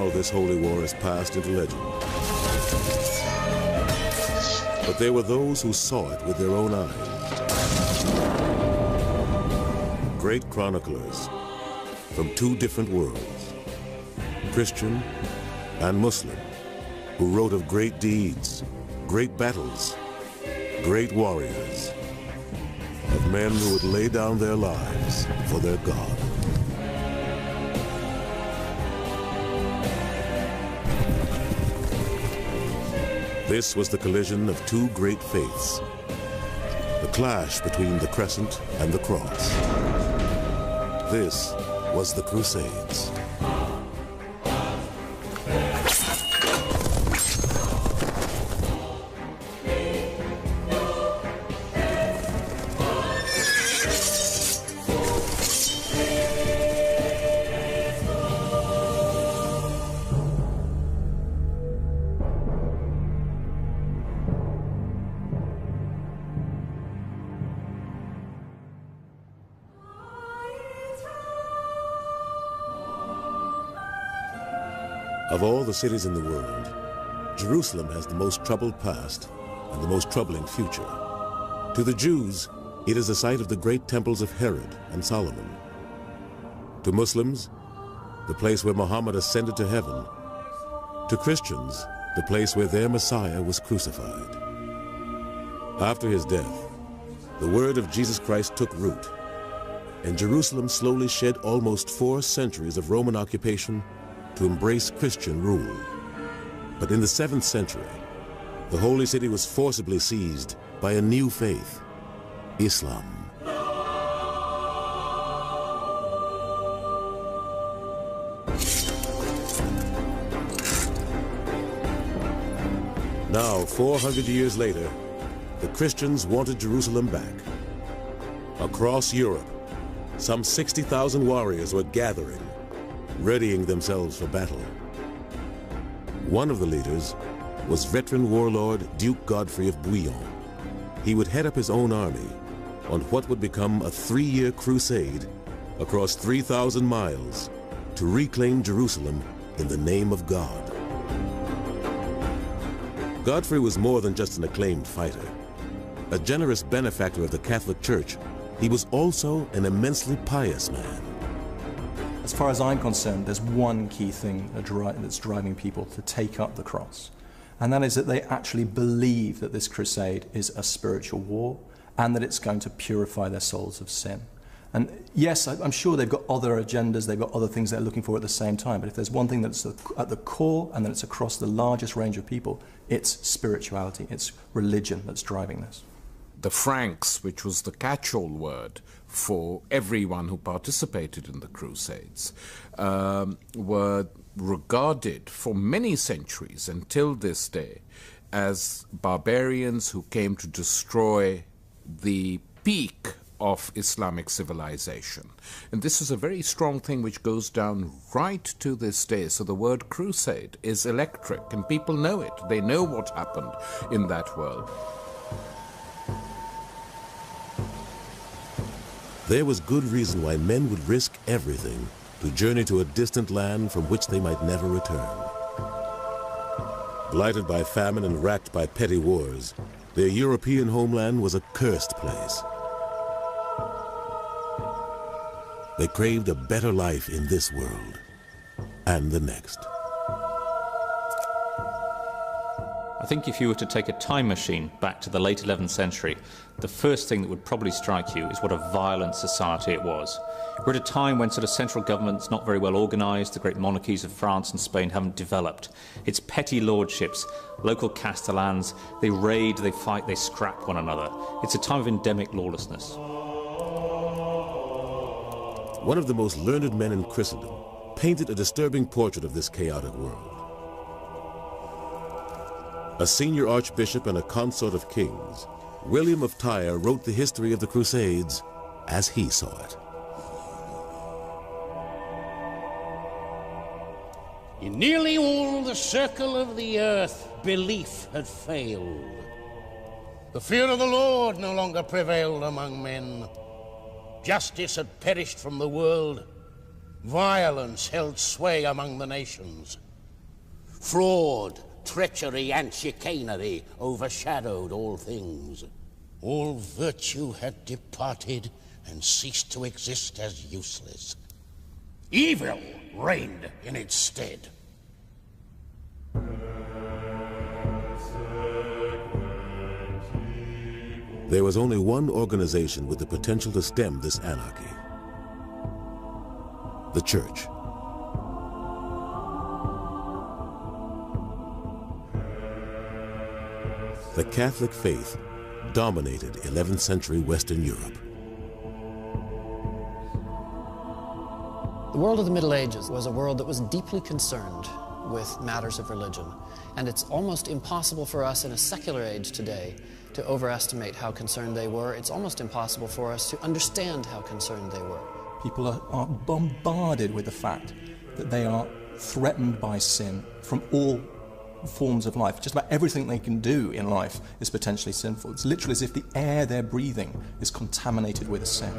now this holy war has passed into legend. But there were those who saw it with their own eyes. Great chroniclers from two different worlds, Christian and Muslim, who wrote of great deeds, great battles, great warriors, of men who would lay down their lives for their God. This was the collision of two great faiths, the clash between the crescent and the cross. This was the Crusades. Of all the cities in the world, Jerusalem has the most troubled past and the most troubling future. To the Jews, it is the site of the great temples of Herod and Solomon. To Muslims, the place where Muhammad ascended to heaven. To Christians, the place where their Messiah was crucified. After his death, the word of Jesus Christ took root, and Jerusalem slowly shed almost 4 centuries of Roman occupation to embrace Christian rule. But in the 7th century, the holy city was forcibly seized by a new faith, Islam. Now, 400 years later, the Christians wanted Jerusalem back. Across Europe, some 60,000 warriors were gathering, readying themselves for battle. One of the leaders was veteran warlord Duke Godfrey of Bouillon. He would head up his own army on what would become a 3-year crusade across 3,000 miles to reclaim Jerusalem in the name of God. Godfrey was more than just an acclaimed fighter. A generous benefactor of the Catholic Church, he was also an immensely pious man. As far as I'm concerned, there's one key thing that's driving people to take up the cross, and that is that they actually believe that this crusade is a spiritual war and that it's going to purify their souls of sin. And yes, I'm sure they've got other agendas, they've got other things they're looking for at the same time, but if there's one thing that's at the core and that it's across the largest range of people, it's spirituality, it's religion that's driving this. The Franks, which was the catch-all word for everyone who participated in the Crusades, were regarded for many centuries until this day as barbarians who came to destroy the peak of Islamic civilization. And this is a very strong thing which goes down right to this day. So the word crusade is electric, and people know it. They know what happened in that world. There was good reason why men would risk everything to journey to a distant land from which they might never return. Blighted by famine and racked by petty wars, their European homeland was a cursed place. They craved a better life in this world and the next. I think if you were to take a time machine back to the late 11th century, the first thing that would probably strike you is what a violent society it was. We're at a time when sort of central government's not very well organised, the great monarchies of France and Spain haven't developed. It's petty lordships, local castellans, they raid, they fight, they scrap one another. It's a time of endemic lawlessness. One of the most learned men in Christendom painted a disturbing portrait of this chaotic world. A senior archbishop and a consort of kings, William of Tyre wrote the history of the Crusades as he saw it. In nearly all the circle of the earth, belief had failed. The fear of the Lord no longer prevailed among men. Justice had perished from the world. Violence held sway among the nations. Fraud, treachery, and chicanery overshadowed all things. All virtue had departed and ceased to exist as useless. Evil reigned in its stead. There was only one organization with the potential to stem this anarchy: the Church. The Catholic faith dominated 11th century Western Europe. The world of the Middle Ages was a world that was deeply concerned with matters of religion, and it's almost impossible for us in a secular age today to overestimate how concerned they were. It's almost impossible for us to understand how concerned they were. People are bombarded with the fact that they are threatened by sin from all forms of life. Just about everything they can do in life is potentially sinful. It's literally as if the air they're breathing is contaminated with a sin.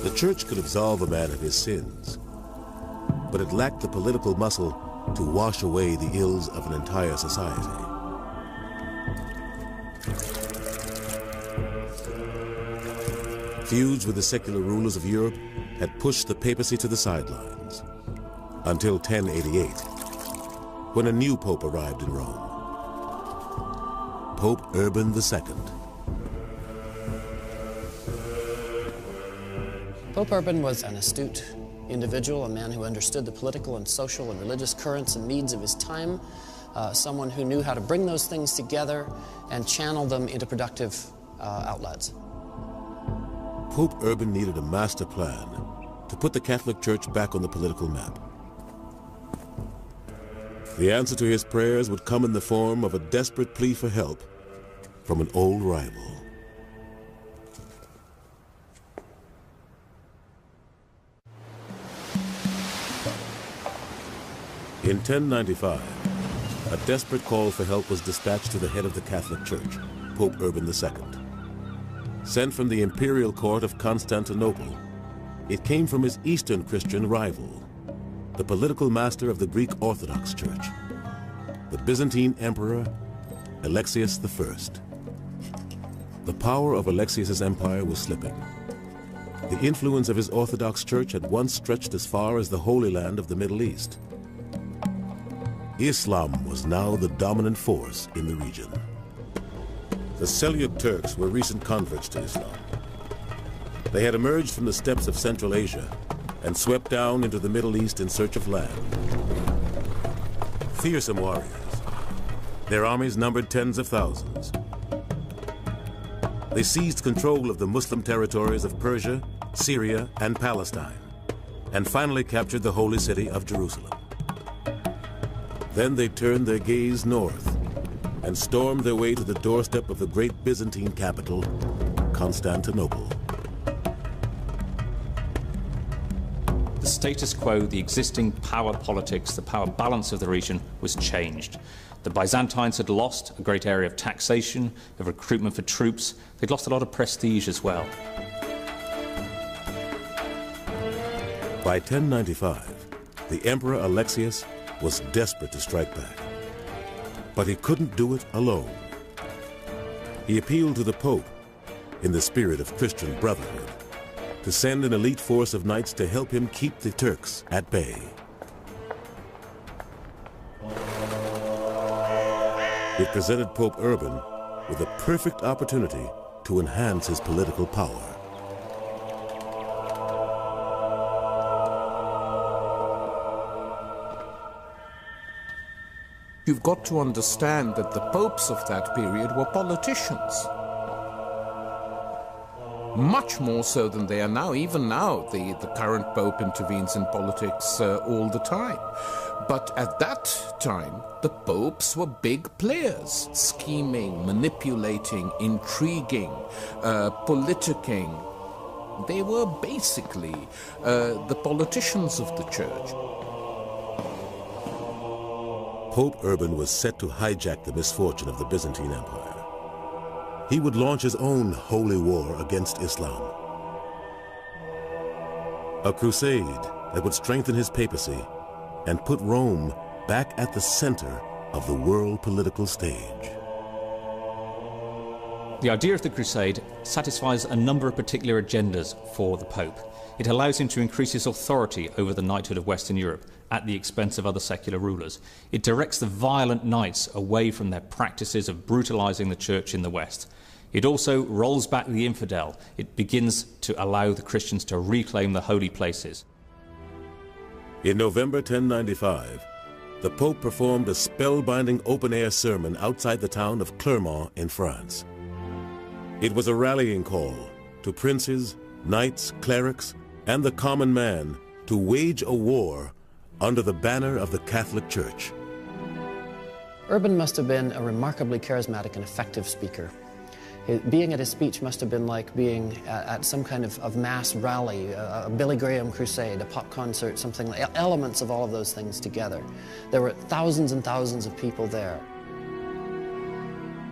The Church could absolve a man of his sins, but it lacked the political muscle to wash away the ills of an entire society. Feuds with the secular rulers of Europe had pushed the papacy to the sidelines until 1088, when a new pope arrived in Rome, Pope Urban II. Pope Urban was an astute individual, a man who understood the political and social and religious currents and needs of his time, someone who knew how to bring those things together and channel them into productive outlets. Pope Urban needed a master plan to put the Catholic Church back on the political map. The answer to his prayers would come in the form of a desperate plea for help from an old rival. In 1095, a desperate call for help was dispatched to the head of the Catholic Church, Pope Urban II. Sent from the imperial court of Constantinople, it came from his Eastern Christian rival, the political master of the Greek Orthodox Church, the Byzantine Emperor Alexius I. The power of Alexius's empire was slipping. The influence of his Orthodox Church had once stretched as far as the Holy Land of the Middle East. Islam was now the dominant force in the region. The Seljuk Turks were recent converts to Islam. They had emerged from the steppes of Central Asia and swept down into the Middle East in search of land. Fearsome warriors. Their armies numbered tens of thousands. They seized control of the Muslim territories of Persia, Syria, and Palestine, and finally captured the holy city of Jerusalem. Then they turned their gaze north and stormed their way to the doorstep of the great Byzantine capital, Constantinople. The status quo, the existing power politics, the power balance of the region was changed. The Byzantines had lost a great area of taxation, of recruitment for troops. They'd lost a lot of prestige as well. By 1095, the Emperor Alexius was desperate to strike back. But he couldn't do it alone. He appealed to the Pope, in the spirit of Christian brotherhood, to send an elite force of knights to help him keep the Turks at bay. It presented Pope Urban with a perfect opportunity to enhance his political power. You've got to understand that the popes of that period were politicians. Much more so than they are now. Even now, the current pope intervenes in politics all the time. But at that time, the popes were big players, scheming, manipulating, intriguing, politicking. They were basically the politicians of the church. Pope Urban was set to hijack the misfortune of the Byzantine Empire. He would launch his own holy war against Islam. A crusade that would strengthen his papacy and put Rome back at the center of the world political stage. The idea of the Crusade satisfies a number of particular agendas for the Pope. It allows him to increase his authority over the knighthood of Western Europe at the expense of other secular rulers. It directs the violent knights away from their practices of brutalizing the church in the West. It also rolls back the infidel. It begins to allow the Christians to reclaim the holy places. In November 1095, the Pope performed a spellbinding open-air sermon outside the town of Clermont in France. It was a rallying call to princes, knights, clerics, and the common man to wage a war under the banner of the Catholic Church. Urban must have been a remarkably charismatic and effective speaker. Being at his speech must have been like being at some kind of mass rally, a Billy Graham crusade, a pop concert, something like elements of all of those things together. There were thousands and thousands of people there.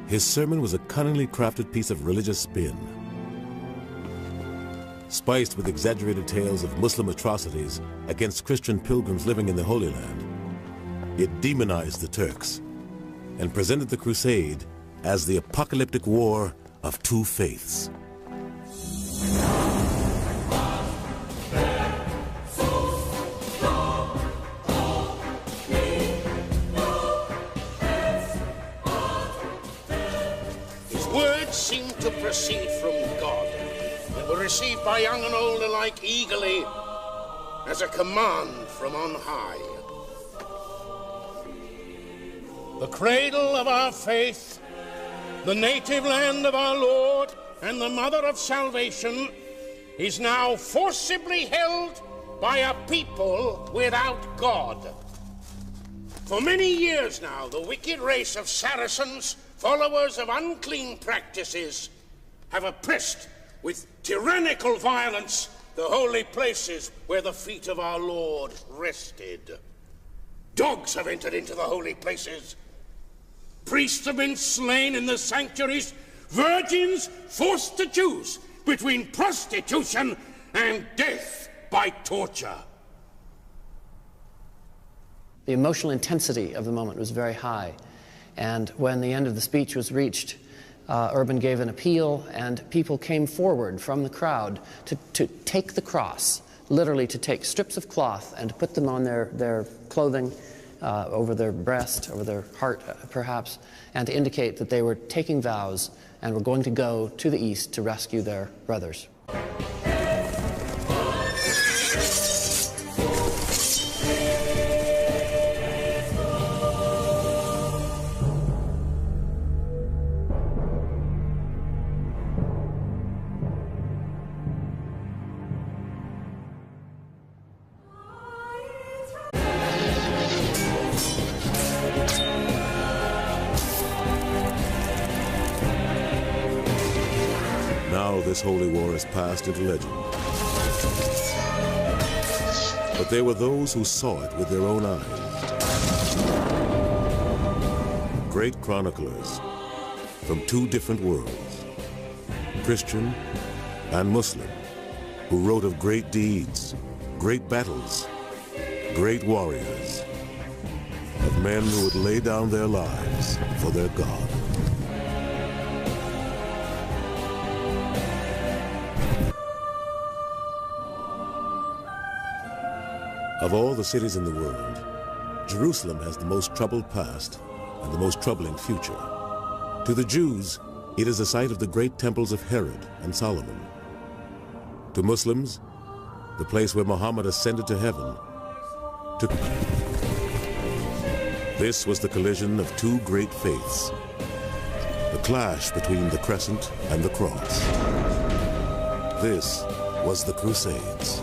His sermon was a cunningly crafted piece of religious spin, spiced with exaggerated tales of Muslim atrocities against Christian pilgrims living in the Holy Land. It demonized the Turks and presented the crusade as the apocalyptic war of two faiths. His words seemed to proceed from God and were received by young and old alike eagerly as a command from on high. The cradle of our faith, the native land of our Lord and the mother of salvation, is now forcibly held by a people without God. For many years now, the wicked race of Saracens, followers of unclean practices, have oppressed with tyrannical violence the holy places where the feet of our Lord rested. Dogs have entered into the holy places. Priests have been slain in the sanctuaries, virgins forced to choose between prostitution and death by torture. The emotional intensity of the moment was very high, and when the end of the speech was reached, Urban gave an appeal, and people came forward from the crowd to take the cross, literally to take strips of cloth and put them on their clothing, over their breast, over their heart perhaps, and to indicate that they were taking vows and were going to go to the east to rescue their brothers. Now this holy war has passed into legend. But there were those who saw it with their own eyes. Great chroniclers from two different worlds, Christian and Muslim, who wrote of great deeds, great battles, great warriors, of men who would lay down their lives for their God. Of all the cities in the world, Jerusalem has the most troubled past and the most troubling future. To the Jews, it is the site of the great temples of Herod and Solomon. To Muslims, the place where Muhammad ascended to heaven. This was the collision of two great faiths, the clash between the crescent and the cross. This was the Crusades.